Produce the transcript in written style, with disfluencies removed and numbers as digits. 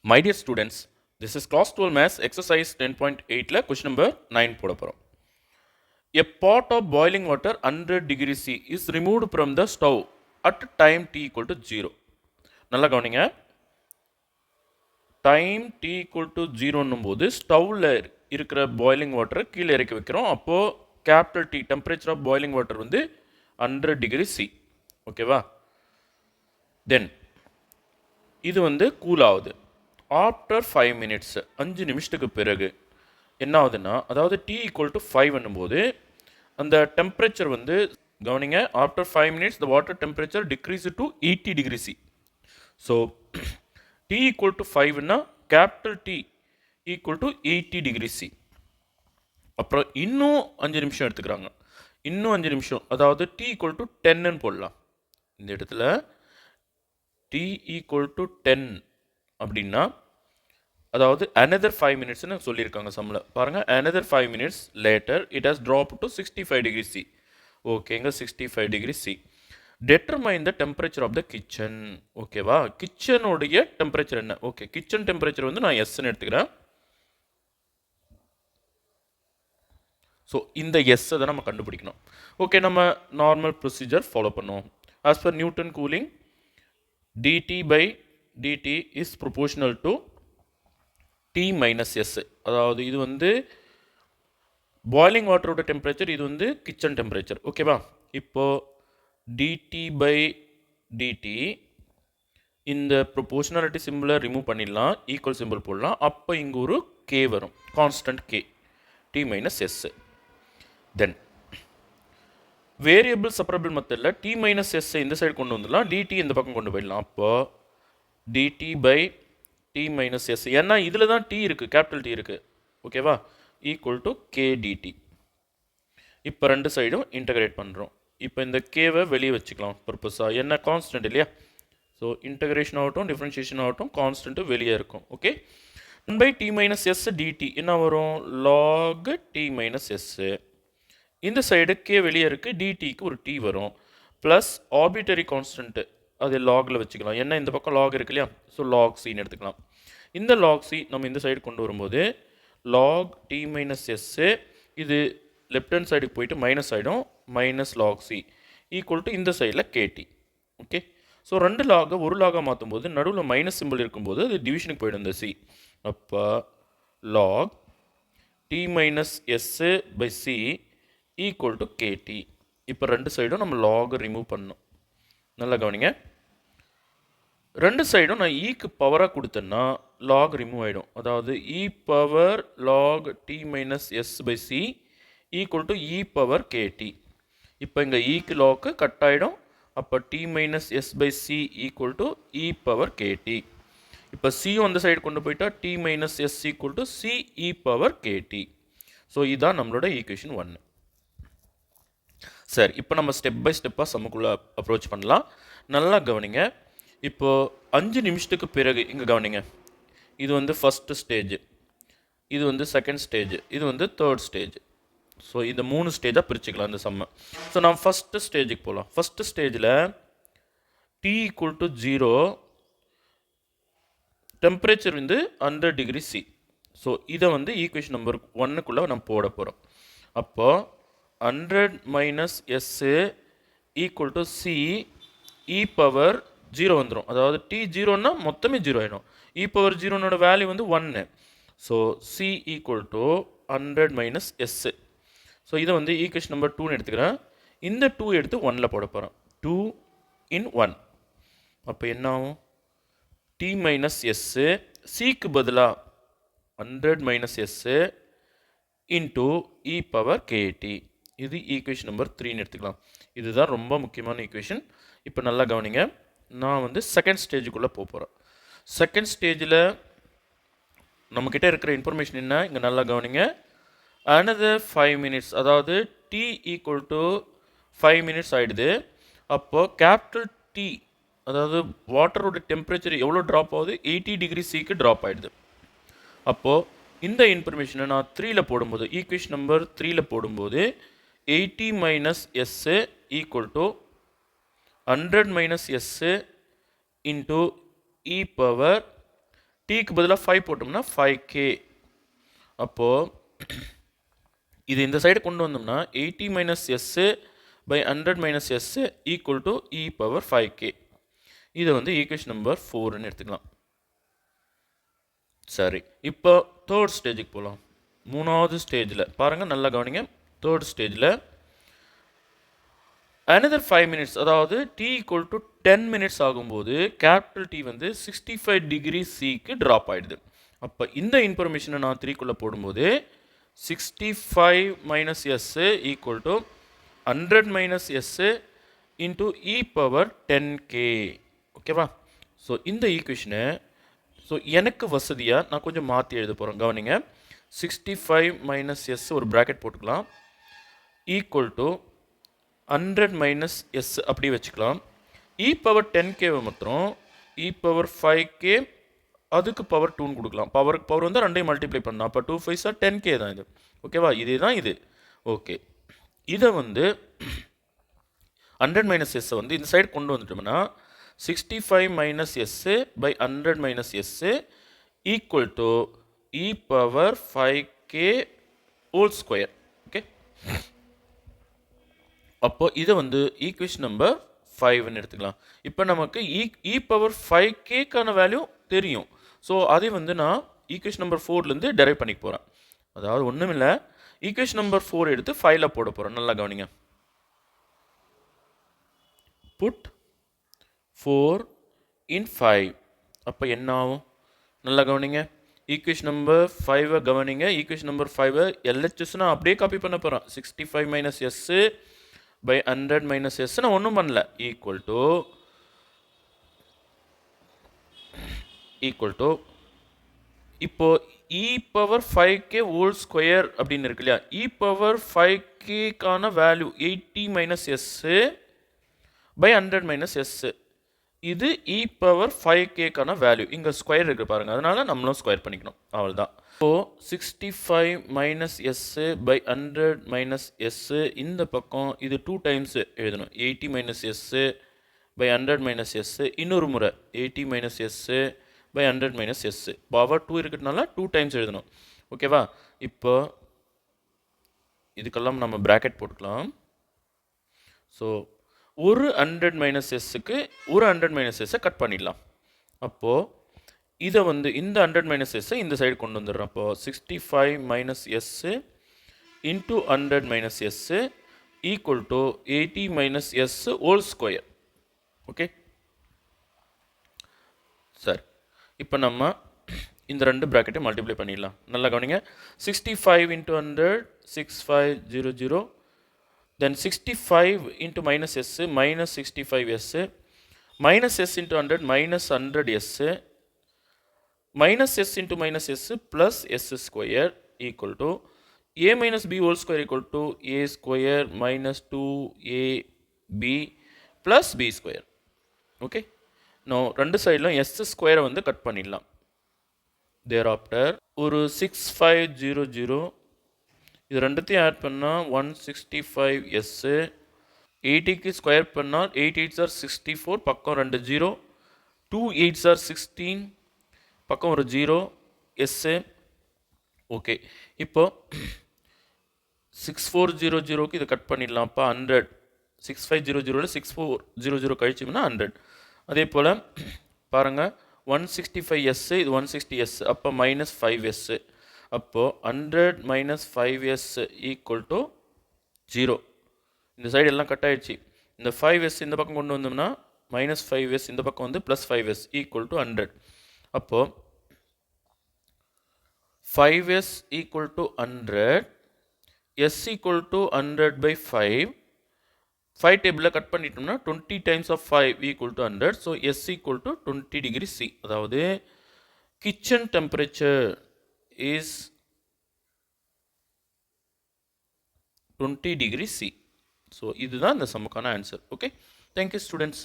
My dear students, this is class 12 maths exercise 10.8 la question number 9 போட போறோம். A pot of boiling water 100 degrees C is removed from the stove at time t equal to 0. நல்லா கவனிங்க. time t equal to 0 ன்னும்போது ஸ்டவ்ல இருக்கிற boiling water கீழ இறக்கி வைக்கிறோம். அப்போ capital T temperature of boiling water வந்து 100 degree C. ஓகேவா? Then இது வந்து கூல் ஆகுது. ஆஃப்டர் 5 மினிட்ஸ் 5 நிமிஷத்துக்கு பிறகு என்ன ஆகுதுன்னா, அதாவது t ஈக்குவல் டு 5 என்னும்போது அந்த டெம்பரேச்சர் வந்து கவனிங்க, after 5 minutes the water temperature decreases to 80 degree C. So t equal to 5னா capital T equal to 80 degree C. அப்புறம் இன்னும் 5 நிமிஷம் எடுத்துக்கிறாங்க. இன்னும் 5 நிமிஷம், அதாவது t ஈக்குவல் டு 10ன்னு போடலாம். இந்த இடத்துல t ஈக்குவல் டு 10 அப்படின்னா, அதாவது another 5 மினிட்ஸ்னு சொல்லியிருக்காங்க சம்மில் பாருங்கள். another 5 minutes later it has drop to 65 degree C. ஓகேங்க, 65 degree C. Determine the temperature of the kitchen. ஓகேவா? கிச்சனுடைய டெம்பரேச்சர் என்ன? ஓகே, கிச்சன் டெம்பரேச்சர் வந்து நான் எஸ்ன்னு எடுத்துக்கிறேன். ஸோ இந்த எஸ்ஸை தான் நம்ம கண்டுபிடிக்கணும். ஓகே, நம்ம நார்மல் ப்ரொசீஜர் ஃபாலோ பண்ணுவோம். As per Newton cooling dt by dt is proportional to T minus S. அதாவது இது வந்து பாய்லிங் வாட்டரோட டெம்பரேச்சர், இது வந்து கிச்சன் டெம்பரேச்சர். ஓகேவா? இப்போ dt by dt இந்த ப்ரொபோஷனாலிட்டி சிம்பிளை ரிமூவ் பண்ணிடலாம், ஈக்குவல் சிம்பிள் போடலாம். அப்போ இங்கே ஒரு கே வரும், constant K, T minus S. Then variable separable மெத்தடில் டி மைனஸ் எஸ்ஸை இந்த சைடு கொண்டு வந்துடலாம், டிடி இந்த பக்கம் கொண்டு போயிடலாம். அப்போ dT by T minus S, ஏன்னா இதில் தான் டி இருக்குது, கேபிட்டல் டி இருக்குது. ஓகேவா? Equal to k dt. இப்போ ரெண்டு சைடும் இன்டகிரேட் பண்ணுறோம். இப்போ இந்த கேவை வெளியே வச்சுக்கலாம் பர்பஸாக, என்ன கான்ஸ்டன்ட் இல்லையா? ஸோ இன்டகிரேஷன் ஆகட்டும் டிஃப்ரென்ஷியேஷன் ஆகட்டும் கான்ஸ்டன்ட்டு வெளியே இருக்கும். Okay, 1 by T minus S dT என்ன வரும்? Log T minus S. இந்த சைடு கே வெளியே இருக்குது, டிடிக்கு ஒரு டி வரும், ப்ளஸ் ஆர்பிட்டரி கான்ஸ்டன்ட்டு அது லாகில் வச்சுக்கலாம், ஏன்னா இந்த பக்கம் லாக் இருக்கு இல்லையா? ஸோ லாக் சின்னு எடுத்துக்கலாம். இந்த லாக் சி நம்ம இந்த சைடு கொண்டு வரும்போது லாக் டி மைனஸ் எஸ்ஸு, இது லெஃப்ட் ஹேண்ட் சைடுக்கு போயிட்டு மைனஸ் ஆகிடும், minus lock C equal to இந்த சைடில் கேடி. ஓகே, ஸோ ரெண்டு லாகை ஒரு லாகாக மாற்றும் போது நடுவில் மைனஸ் சிம்பிள் இருக்கும்போது அது டிவிஷனுக்கு போயிடும் இந்த சி. அப்போ log T minus S by C equal to K T. இப்போ ரெண்டு சைடும் நம்ம லாக் ரிமூவ் பண்ணணும். நல்லா கவனிங்க, ரெண்டு சைடும் நான் ஈக்கு பவராக கொடுத்தேன்னா லாக் ரிமூவ் ஆகிடும். அதாவது E power log T minus S by C equal to E power K T. இப்போ இங்கே ஈக்கு லாக்கு கட் ஆகிடும். அப்போ T minus S by C equal to E power K T. இப்போ சியும் அந்த சைடு கொண்டு போயிட்டா T minus S equal to C E power K T. So இதுதான் நம்மளோட ஈக்குவேஷன் 1. சரி, இப்போ நம்ம ஸ்டெப் பை ஸ்டெப்பாக சம்முக்குள்ளே அப்ரோச் பண்ணலாம். நல்லா கவனிங்க. இப்போது 5 நிமிஷத்துக்கு பிறகு இங்கே கவனிங்க, இது வந்து ஃபஸ்ட்டு ஸ்டேஜ், இது வந்து செகண்ட் ஸ்டேஜ், இது வந்து தேர்ட் ஸ்டேஜ். ஸோ இந்த 3 ஸ்டேஜாக பிரிச்சுக்கலாம் இந்த சம்மை. ஸோ நான் ஃபஸ்ட்டு ஸ்டேஜுக்கு போகலாம். ஃபஸ்ட்டு ஸ்டேஜில் டி ஈக்குவல் டு 0, டெம்பரேச்சர் வந்து 100 டிகிரி சி. ஸோ இதை வந்து ஈக்குவேஷன் நம்பர் 1க்குள்ளே நம்ம போட போகிறோம். அப்போது 100 minus S equal to C E power 0 வந்துடும். அதாவது டி 0ன்னா மொத்தமே 0 ஆகிடும். இ பவர் 0னோட வேல்யூ வந்து 1. So C equal to 100 minus S. So இதை வந்து ஈக்குவேஷன் நம்பர் 2ன்னு எடுத்துக்கிறேன். இந்த 2 எடுத்து 1ல் போட போகிறேன். 2 in 1. அப்போ என்ன ஆகும்? டி மைனஸ் எஸ்ஸு சிக்கு பதிலாக 100 மைனஸ் எஸ்ஸு இன்டூ இ பவர் கேடி. இது ஈக்குவேஷன் நம்பர் 3ன்னு எடுத்துக்கலாம். இதுதான் ரொம்ப முக்கியமான ஈக்குவேஷன். இப்போ நல்லா கவனிங்க, நான் வந்து செகண்ட் ஸ்டேஜுக்குள்ளே போகிறேன். செகண்ட் ஸ்டேஜில் நம்மக்கிட்ட இருக்கிற இன்ஃபர்மேஷன் என்ன? இங்கே நல்லா கவனிங்க. another 5 மினிட்ஸ், அதாவது டி ஈக்குவல் டு 5 மினிட்ஸ் ஆகிடுது. அப்போது கேபிட்டல் டி, அதாவது வாட்டரோட டெம்பரேச்சர் எவ்வளோ ட்ராப் ஆகுது? 80 டிகிரி சிக்கு ட்ராப் ஆகிடுது. அப்போது இந்த இன்ஃபர்மேஷனை நான் 3ல் போடும்போது, ஈக்குவேஷன் நம்பர் 3ல் போடும்போது 80 minus S equal to 100 minus S into e power டீக்கு பதிலாக 5 போட்டோம்னா 5k. அப்போது இது இந்த சைடு கொண்டு வந்தோம்னா 80 minus S by 100 minus S equal to E power 5k. இதை வந்து ஈக்குவேஷன் நம்பர் 4ன்னு எடுத்துக்கலாம். சரி, இப்போ தேர்ட் ஸ்டேஜுக்கு போகலாம். மூணாவது ஸ்டேஜில் பாருங்கள், நல்லா கவனிங்க. தேர்ட் ஸ்டேஜில் another 5 minutes, அதாவது t equal to 10 minutes ஆகும்போது கேபிட்டல் T வந்து 65 டிகிரி சிக்கு ட்ராப் ஆகிடுது. அப்போ இந்த இன்ஃபர்மேஷனை நான் 3க்குள்ளே போடும்போது 65 minus S equal to 100 minus S into e power 10k. ஓகேவா? ஸோ இந்த ஈக்குவேஷனை எனக்கு வசதியாக நான் கொஞ்சம் மாற்றி எழுத போகிறேன். கவனிங்க, 65 மைனஸ் எஸ் ஒரு ப்ராக்கெட் போட்டுக்கலாம், ஈக்குவல் டு 100 மைனஸ் எஸ் அப்படி வச்சுக்கலாம். இ பவர் 10kவை மாத்திரம் இ பவர் 5k அதுக்கு பவர் 2ன்னு கொடுக்கலாம். பவர் வந்து ரெண்டையும் மல்டிப்ளை பண்ணலாம். அப்போ 2 5 சார் 10k தான் இது. ஓகேவா? இதே தான் இது. ஓகே, இதை வந்து 100 மைனஸ் எஸ்ஸை வந்து இந்த சைடு கொண்டு வந்துட்டோம்னா 65 minus S by 100 minus S equal to E power 5k whole square. Okay, அப்போ இதை வந்து ஈக்குவேஷன் நம்பர் 5ன்னு எடுத்துக்கலாம். இப்போ நமக்கு இ பவர் 5kக்கான வேல்யூ தெரியும். ஸோ அதை வந்து நான் ஈக்குவேஷன் நம்பர் 4லேருந்து டெரைவ் பண்ணிக்க போகிறேன். அதாவது ஒன்றும் இல்லை, ஈக்குவேஷன் நம்பர் 4 எடுத்து 5ல் போட போகிறேன். நல்லா கவனிங்க. புட் 4 இன் 5. அப்போ என்ன ஆகும்? நல்லா கவனிங்க. ஈக்குவேஷன் நம்பர் 5 கவனிங்க. ஈக்குவேஷன் நம்பர் 5 எல்ஹெச்எஸ் நான் அப்படியே காப்பி பண்ண போகிறேன். 65 minus S by 100 minus S நான் ஒன்றும் பண்ணல. ஈக்குவல் டு இப்போ இ பவர் 5k ஹோல் ஸ்கொயர் அப்படின்னு இருக்கு இல்லையா? இ பவர் 5kக்கான value 80 minus S by 100 minus S. இது இ பவர் 5kக்கான வேல்யூ. இங்கே ஸ்கொயர் இருக்குது பாருங்கள், அதனால நம்மளும் ஸ்கொயர் பண்ணிக்கணும். அவ்வளோதான். இப்போது 65 minus S by 100 minus S இந்த பக்கம் இது 2 டைம்ஸ் எழுதணும். 80 minus S by 100 minus S. இன்னொரு முறை 80 minus S by 100 minus S. Power 2 இருக்கிறதுனால 2 டைம்ஸ் எழுதணும். ஓகேவா? இப்போ இதுக்கெல்லாம் நம்ம ப்ராக்கெட் போட்டுக்கலாம். ஸோ ஒரு 100 மைனஸ் எஸ்ஸுக்கு ஒரு 100 மைனஸ் எஸ்ஸை கட் பண்ணிடலாம். அப்போது இதை வந்து இந்த 100 மைனஸ் எஸ்ஸை இந்த சைடு கொண்டு வந்துடுறோம். அப்போது 65 minus S into 100 minus S equal to 80 minus S whole square. Okay, சரி. இப்போ நம்ம இந்த ரெண்டு ப்ராக்கெட்டை மல்டிப்ளை பண்ணிடலாம். நல்லா கவனிங்க. 65 into 100 6500. Then 65 into minus s minus 65s minus s into 100 minus 100s minus s into minus s plus s square equal to a minus b whole square equal to a square minus 2ab plus b square. Okay, now ரெண்டு சைடிலும் s square வந்து cut பண்ணிடலாம். thereafter ஒரு 6500 இது ரெண்டுத்தையும் add பண்ணால் 165s. 80க்கு square பண்ணால் 8 8s are 64, பக்கம் 2 0. 2 8s are 16, பக்கம் ஒரு 0 s. ஓகே, இப்போ 6400க்கு இதை கட் பண்ணிடலாம். அப்போ 100. 6500 6400 கழிச்சோம்னா 100. அதே போல் பாருங்கள், 165s இது 160s, அப்போ மைனஸ் 5s. அப்போது 100 மைனஸ் 5s ஈக்குவல் டு 0. இந்த சைடு எல்லாம் கட் ஆகிடுச்சு. இந்த 5s இந்த பக்கம் கொண்டு வந்தோம்னா மைனஸ் 5s இந்த பக்கம் வந்து ப்ளஸ் 5s ஈக்குவல் டு 100. அப்போது 5s equal to 100, s equal to 100 by 5. 5 டேபிளில் கட் பண்ணிட்டோம்னா 20 times of 5 equal to 100. So s equal to 20 degree C. அதாவது kitchen temperature is 20 degree C. So இதுதான் இந்த சம்முக்கான answer. Okay, thank you students.